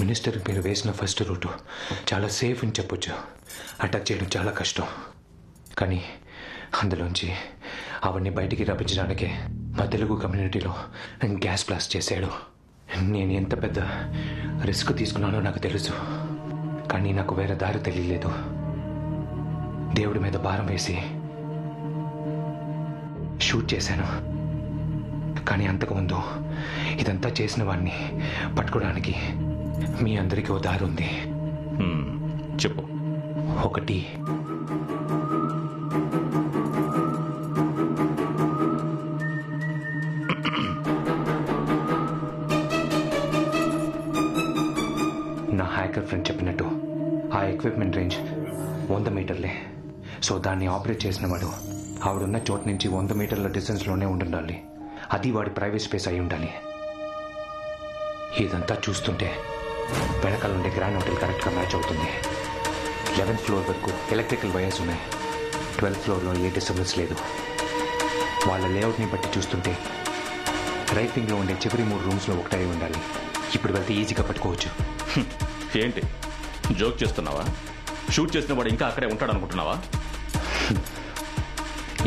Minister మీరు వేసిన first route చాలా సేఫ్ అని చెప్పొచ్చు. అటాక్ చేయడం చాలా కష్టం. కానీ అందులోంచి అవన్నీ బయటికి రప్పించడానికే మా తెలుగు కమ్యూనిటీలో గ్యాస్ బ్లాస్ట్ చేశాడు. నేను ఎంత పెద్ద రిస్క్ తీసుకున్నానో నాకు తెలుసు. కానీ నాకు వేరే దారి తెలియలేదు. దేవుడి మీద భారం వేసి షూట్ చేశాను. కానీ అంతకుముందు ఇదంతా చేసిన వాడిని పట్టుకోవడానికి మీ అందరికీ ఓ దారి ఉంది. చెప్పు. ఒకటి, నా హ్యాకర్ ఫ్రెండ్ చెప్పినట్టు ఆ ఎక్విప్మెంట్ రేంజ్ 100 మీటర్లే. సో దాన్ని ఆపరేట్ చేసిన వాడు ఆవిడున్న చోటు నుంచి 100 మీటర్ల డిస్టెన్స్లోనే ఉండాలి. అది వాడి ప్రైవేట్ స్పేస్ అయి ఉండాలి. ఇదంతా చూస్తుంటే వెనకాల ఉండే గ్రాండ్ హోటల్ కరెక్ట్గా మ్యాచ్ అవుతుంది. 11th ఫ్లోర్ వరకు ఎలక్ట్రికల్ వైర్స్ ఉన్నాయి. 12th ఫ్లోర్లో ఏ డిస్టర్బెన్స్ లేదు. వాళ్ళ లేఅవుట్ని బట్టి చూస్తుంటే రైట్ వింగ్లో ఉండే చివరి 3 రూమ్స్లో ఒకటై ఉండాలి. ఇప్పుడు వెళ్తే ఈజీగా పట్టుకోవచ్చు. ఏంటి జోక్ చేస్తున్నావా? షూట్ చేసిన వాడు ఇంకా అక్కడే ఉంటాడు అనుకుంటున్నావా?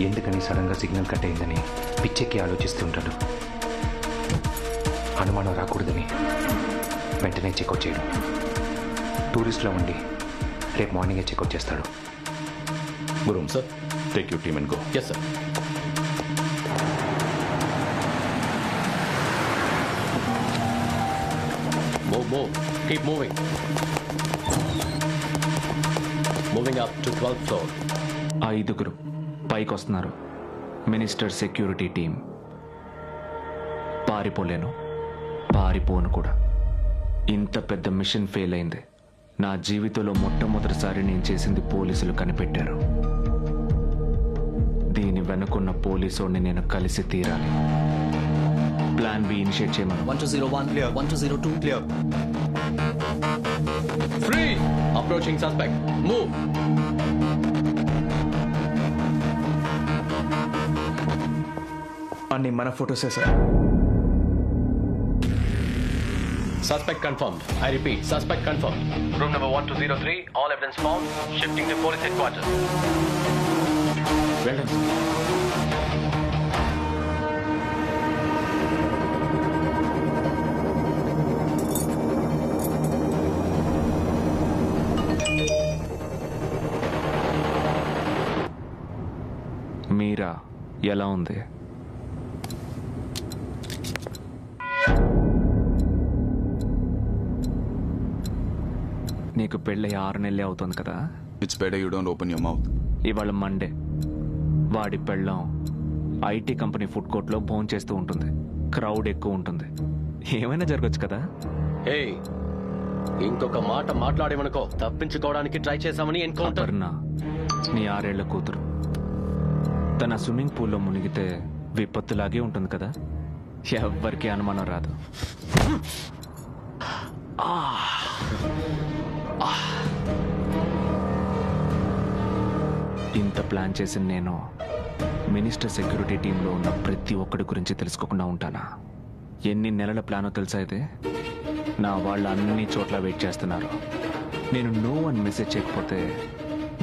ఎందుకని సడన్గా సిగ్నల్ కట్ అయిందని పిచ్చెక్కి ఆలోచిస్తుంటాడు. అనుమానం రాకూడదని వెంటనే చెక్అవుట్ చేయడం. టూరిస్ట్లో ఉండి రేపు మార్నింగే చెక్అవుట్ చేస్తాడు. గురూమ్ sir, take you team and go. Yes sir. Move. Keep moving. Moving up to 12th floor. 5 పైకి వస్తున్నారు. Minister security team. పారిపోలేను, పారిపోను కూడా. ఇంత పెద్ద మిషన్ ఫెయిల్ అయింది. నా జీవితంలో మొట్టమొదటిసారి నేను చేసింది పోలీసులు కనిపెట్టారు. దీని వెనుకున్న పోలీసుని నేను కలిసి తీరాలి. ప్లాన్ బి ఇనిషియేట్ చేయమను. 1201 clear. 1202 clear. Free. Approaching suspect. Move. అన్ని మన ఫోటోసే sir. Suspect confirmed. I repeat, suspect confirmed. Room number 1203, all evidence found. Shifting to police headquarters. వెళ్ళండి. మీరా ఎలా ఉంది? నీకు పెళ్ళి 6 నెలలే అవుతుంది కదా. It's better you don't open your mouth. ఇవాళ మండే. వాడి పెళ్ళం ఐటీ కంపెనీ ఫుడ్ కోర్ట్లో భోజనం చేస్తూ ఉంటుంది. క్రౌడ్ ఎక్కువ ఉంటుంది. ఏమైనా జరగచ్చు కదా. హే, ఇంకొక మాట మాట్లాడేమనుకో తప్పించుకోవడానికి ట్రై చేశామని ఎన్కౌంటర్. నీ 6 ఏళ్ల కూతురు తన స్విమ్మింగ్ పూల్లో మునిగితే విపత్తులాగే ఉంటుంది కదా. ఎవ్వరికీ అనుమానం రాదు. ఇంత ప్లాన్ చేసిన నేను మినిస్టర్ సెక్యూరిటీ టీంలో ఉన్న ప్రతి ఒక్కడి గురించి తెలుసుకోకుండా ఉంటానా? ఎన్ని నెలల ప్లానో తెలుసా ఇది? నా వాళ్ళు అన్ని చోట్ల వెయిట్ చేస్తున్నారు. నేను నో అని మెసేజ్ చేయకపోతే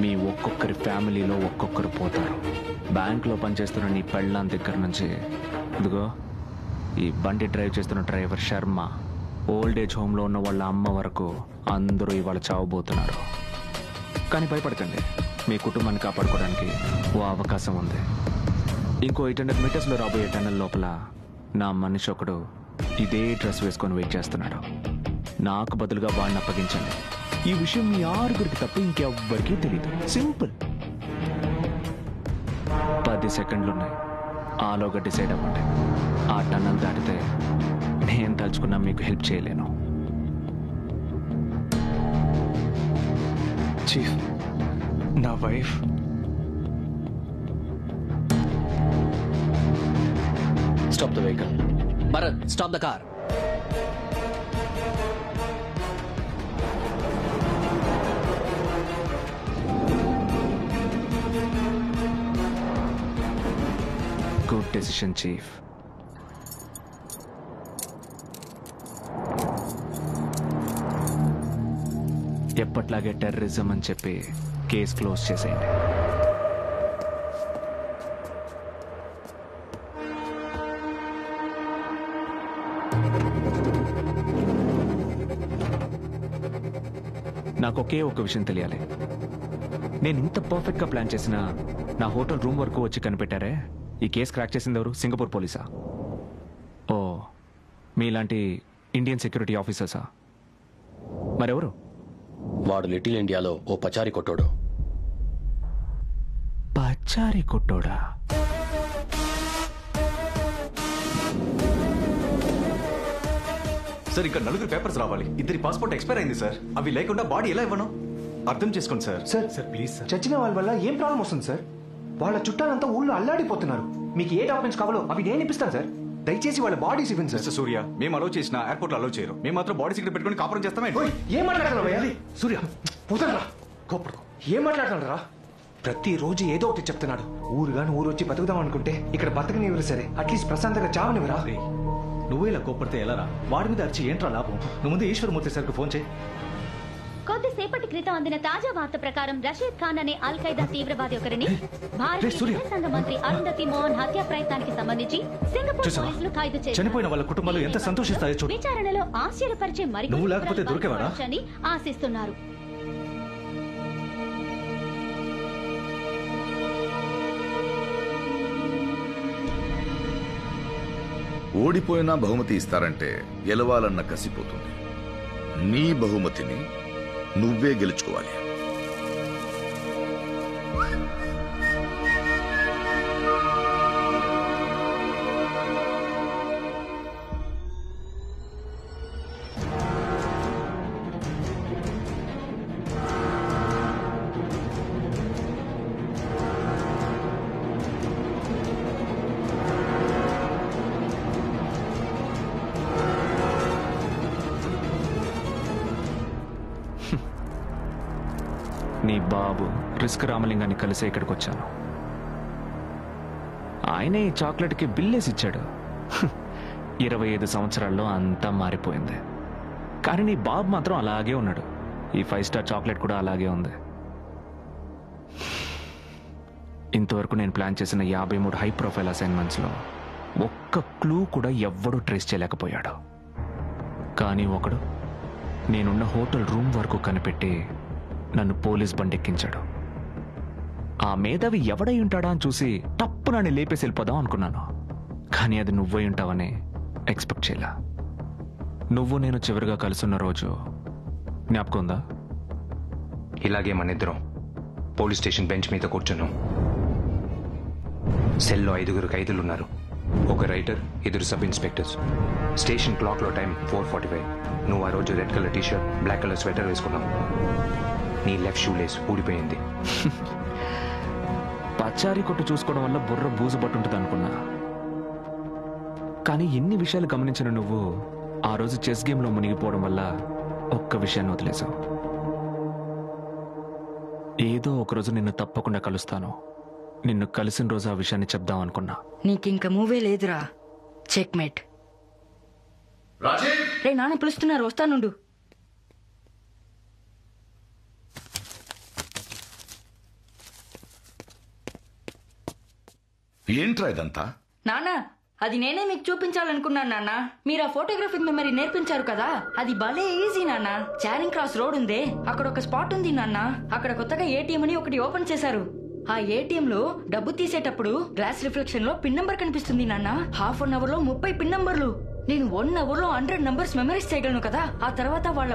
మీ ఒక్కొక్కరి ఫ్యామిలీలో ఒక్కొక్కరు పోతారు. బ్యాంక్లో పనిచేస్తున్న నీ పెళ్ళాం దగ్గర నుంచి ఇదిగో ఈ బండి డ్రైవ్ చేస్తున్న డ్రైవర్ శర్మ, ఓల్డ్ ఏజ్ హోమ్లో ఉన్న వాళ్ళ అమ్మ వరకు అందరూ ఇవాళ చావబోతున్నారు. కానీ భయపడకండి, మీ కుటుంబాన్ని కాపాడుకోవడానికి ఓ అవకాశం ఉంది. ఇంకో 800 మీటర్స్లో రాబోయే టన్నెల్ లోపల నా మనిషి ఒకడు ఇదే డ్రెస్ వేసుకొని వెయిట్ చేస్తున్నాడు. నాకు బదులుగా వాడిని అప్పగించండి. ఈ విషయం మీ 6గురికి తప్ప ఇంకెవ్వరికీ తెలియదు. సింపుల్. 10 సెకండ్లున్నాయి. ఆలోగా డిసైడ్ అవ్వండి. ఆ టన్నల్ దాటితే నేను తలుచుకున్నా మీకు హెల్ప్ చేయలేను. చీఫ్, నా wife Stop the vehicle. Bharat, stop the car. Good decision chief. ఎప్పట్లాగే టెర్రరిజం అని చెప్పి కేసు క్లోజ్ చేసేయండి. నాకు ఒకే ఒక విషయం తెలియాలి. నేను ఇంత పర్ఫెక్ట్గా ప్లాన్ చేసిన నా హోటల్ రూమ్ వరకు వచ్చి కనిపెట్టారే, ఈ కేసు క్రాక్ చేసింది ఎవరు? సింగపూర్ పోలీసా? ఓ, మీలాంటి ఇండియన్ సెక్యూరిటీ ఆఫీసర్సా? మరెవరు? వాడు లిటిల్ ఇండియాలో ఓ పచారి కొట్టాడు. పచారి కొట్టోడా? సార్ ఇక్కడ 4 పేపర్స్ రావాలి. 2 పాస్పోర్ట్ ఎక్స్పైర్ అయింది సార్. అవి లేకుండా బాడీ ఎలా ఇవ్వను? అర్థం చేసుకోండి సార్. Sir please sir. చచ్చిన వాళ్ళ వల్ల ఏం ప్రాబ్లం వస్తుంది సార్? వాళ్ళ చుట్టాలంతా ఊళ్ళో అల్లాడిపోతున్నారు. మీకు ఏ డాక్యుమెంట్స్ కావాలో అవి నేను ఇప్పిస్తాను సార్. దయచేసి వాళ్ళ బాడీస్ ఇవ్వండి సార్. మిస్టర్ సూర్య, మేము అలౌ చేసిన ఎయిర్పోర్ట్ లో అలౌ చేయరు. మేము మాత్రం బాడీ సీక్రెట్ పెట్టుకుని కాపురం చేస్తామే. ఏం మాట్లాడుతున్నావు సూర్య? పోతారా కోపడు. ఏం మాట్లాడుతున్నారా? ప్రతిరోజు ఏదో ఒకటి చెప్తున్నాడు. ఊరుగాని ఊరు వచ్చి బతుకుదాం అనుకుంటే ఇక్కడ బతకనివ్వరు సరే, అట్లీస్ట్ ప్రశాంతంగా చావనివ్వరా? నువ్వే ఇలా కోప్పడితే ఎలారా? వాడి మీద అరిచి ఏంట్రా లాభం? నువ్వు ముందు ఈశ్వరమూర్తి సార్కి ఫోన్ చేయి. కొద్దిసేపటి క్రితం అందిన తాజా వార్త ప్రకారం రషీద్ ఖాన్ అనే అల్ ఖైదా తీవ్రవాది ఒకరిని భారతీయ విదేశాంగ మంత్రి అరుంధతి మోహన్ హత్య ప్రయత్నానికి సంబంధించి సింగపూర్ పోలీసులు ఖైదు చేశారు. చనిపోయిన వాళ్ళ కుటుంబాలు ఎంత సంతోషిస్తాయో చూడు. విచారణలో ఆశ్చర్యపరిచే నువ్వు లేకపోతే దొరికేవాడా? అని ఆశిస్తున్నారు. ఓడిపోయినా బహుమతి ఇస్తారంటే గెలవాలన్న కసిపోతుంది. నీ బహుమతిని నువ్వే గెలుచుకోవాలి. నీ బాబు రిస్క్ రామలింగాన్ని కలిసే ఇక్కడికి వచ్చాను. ఆయనే ఈ చాక్లెట్కి బిల్లేసి ఇచ్చాడు. 25 సంవత్సరాల్లో అంతా మారిపోయింది. కానీ నీ బాబు మాత్రం అలాగే ఉన్నాడు. ఈ 5 స్టార్ చాక్లెట్ కూడా అలాగే ఉంది. ఇంతవరకు నేను ప్లాన్ చేసిన 53 హై ప్రొఫైల్ అసైన్మెంట్స్లో ఒక్క క్లూ కూడా ఎవ్వడూ ట్రేస్ చేయలేకపోయాడు. కానీ ఒకడు నేనున్న హోటల్ రూమ్ వరకు కనిపెట్టి నన్ను పోలీస్ బండెక్కించాడు. ఆ మేధావి ఎవడై ఉంటాడా అని చూసి తప్పు నన్ను లేపేసి వెళ్ళిపోదాం అనుకున్నాను. కానీ అది నువ్వై ఉంటావని ఎక్స్పెక్ట్ చేయలా. నువ్వు నేను చివరిగా కలుసున్న రోజు జ్ఞాపకం ఉందా? ఇలాగే మన ఇద్దరం పోలీస్ స్టేషన్ బెంచ్ మీద కూర్చున్నాం. సెల్లో 5 ఖైదీలు ఉన్నారు. ఒక రైటర్, 2 సబ్ ఇన్స్పెక్టర్స్. స్టేషన్ క్లాక్లో టైం 4:45. నువ్వు ఆ రోజు red colour T shirt, black colour sweater వేసుకున్నావు. నీ లెఫ్ట్ షూ లేస్ ఊడిపోయింది. పచారీ కొట్టు చూసుకోవడం వల్ల బుర్ర బూజు పట్టుంటుంది అనుకున్నా. కానీ ఎన్ని విషయాలు గమనించిన నువ్వు ఆ రోజు చెస్ గేమ్లో మునిగిపోవడం వల్ల ఒక్క విషయాన్ని వదిలేశావు. ఏదో ఒకరోజు నిన్ను తప్పకుండా కలుస్తాను. నిన్ను కలిసిన రోజు ఆ విషయాన్ని చెప్దాం అనుకున్నా. నీకింక మూవే లేదురా. చెక్మేట్. రే నాన్న పిలుస్తున్నారు, వస్తానుండు. ఏంట్రా ఇదంతా? నాన్న, అది నేనే మీకు చూపించాలనుకున్నాను నాన్న. మీరు ఆ ఫోటోగ్రఫిక్ మెమరీ నేర్పించారు కదా, అది భలే ఈజీ నాన్న. చారింగ్ క్రాస్ రోడ్ ఉందే, అక్కడ ఒక స్పాట్ ఉంది నాన్న. అక్కడ కొత్తగా ఏటీఎం అని ఒకటి ఓపెన్ చేశారు. ఆ ఏటీఎం లో డబ్బు తీసేటప్పుడు గ్లాస్ రిఫ్లెక్షన్ లో పిన్ నంబర్ కనిపిస్తుంది నాన్న. ½ అన్ అవర్ లో 30 పిన్ నంబర్లు. నేను 1 అవర్ లో 100 నంబర్స్ మెమరైజ్ చేయగలను కదా. ఆ తర్వాత వాళ్ళ